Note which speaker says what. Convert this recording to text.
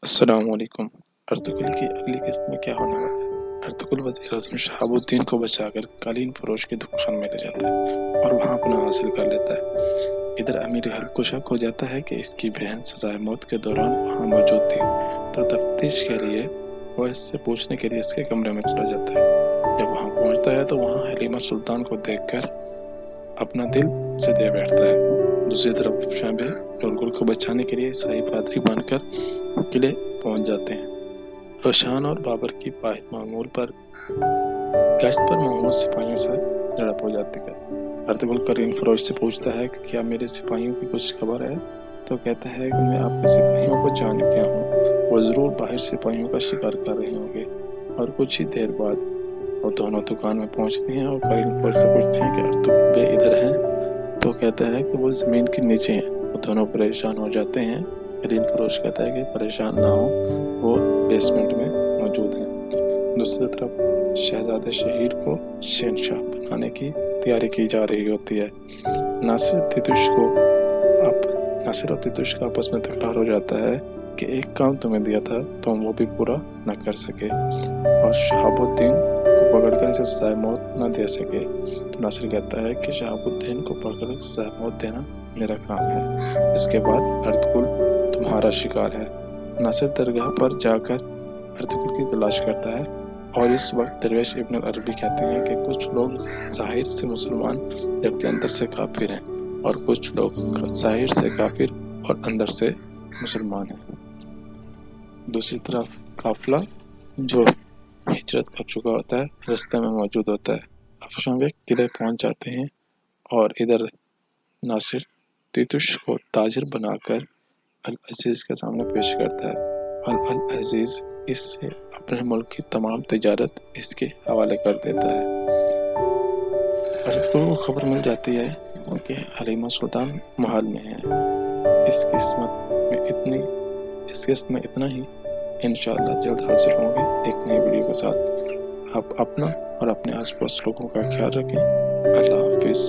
Speaker 1: السلام علیکم۔ ارطغرل کی اگلی قسط میں کیا ہونے والا ہے؟ ارطغرل وزیر اعظم شہاب الدین کو بچا کر قالین فروش کی دکان میں لے جاتا ہے اور وہاں پناہ حاصل کر لیتا ہے۔ ادھر امیر حرب کو شک ہو جاتا ہے کہ اس کی بہن سزائے موت کے دوران وہاں موجود تھی، تو تفتیش کے لیے وہ اس سے پوچھنے کے لیے اس کے کمرے میں چلا جاتا ہے۔ جب وہاں پہنچتا ہے تو وہاں حلیمہ سلطان کو دیکھ کر اپنا دل سے دے بیٹھتا ہے۔ دوسری طرف شعبے ارطغرل کو بچانے کے لیے عیسائی پادری بن کر قلعے پہنچ جاتے ہیں۔ روشان اور بابر کی واحد معمول پر گشت پر محمود سپاہیوں سے جھڑپ ہو جاتی ہے۔ ارطغرل قالین فروش سے پوچھتا ہے کہ کیا میرے سپاہیوں کی کچھ خبر ہے؟ تو کہتا ہے کہ میں آپ کے سپاہیوں کو جان گیا ہوں، وہ ضرور باہر سپاہیوں کا شکار کر رہے ہوں گے۔ اور کچھ ہی دیر بعد وہ دونوں دکان میں پہنچتی ہیں اور قالین فروش سے پوچھتے ہیں کہ ارطغرل بے ادھر ہیں؟ تو کہتا ہے کہ وہ زمین کے نیچے ہیں۔ وہ دونوں پریشان ہو جاتے ہیں۔ قالین فروش کہتا ہے کہ پریشان نہ ہو، وہ بیسمنٹ میں موجود ہیں۔ دوسری طرف شہزادہ شہیر کو شہنشاہ بنانے کی تیاری کی جا رہی ہوتی ہے۔ ناصر اور تیتوش کا آپس میں تکرار ہو جاتا ہے کہ ایک کام تمہیں دیا تھا تم وہ بھی پورا نہ کر سکے اور شہاب الدین کو پکڑ کر اسے سزائے موت نہ دے سکے۔ تو ناصر کہتا ہے کہ شہاب الدین کو پکڑ کر سزائے موت دینا میرا کام ہے، اس کے بعد ارطغرل تمہارا شکار ہے۔ ناصر درگاہ پر جا کر ارطغرل کی تلاش کرتا ہے، اور اس وقت درویش ابن العربی کہتے ہیں کہ کچھ لوگ ظاہر سے مسلمان جبکہ اندر سے کافر ہیں، اور کچھ لوگ ظاہر سے کافر اور اندر سے مسلمان ہیں۔ دوسری طرف قافلہ جو ہجرت کر چکا ہوتا ہے رستے میں موجود ہوتا ہے۔ افشاں بے قلعے پہنچ جاتے ہیں، اور ادھر ناصر تیتوش کو تاجر بنا کر العزیز کے سامنے پیش کرتا ہے، اور العزیز اس سے اپنے ملک کی تمام تجارت اس کے حوالے کر دیتا ہے۔ ارطغرل کو خبر مل جاتی ہے کہ حلیمہ سلطان محل میں ہے۔ اس قسط میں اتنا ہی۔ انشاءاللہ جلد حاضر ہوں گے ایک نئی ویڈیو کے ساتھ۔ آپ اپنا اور اپنے آس پاس لوگوں کا خیال رکھیں۔ اللہ حافظ۔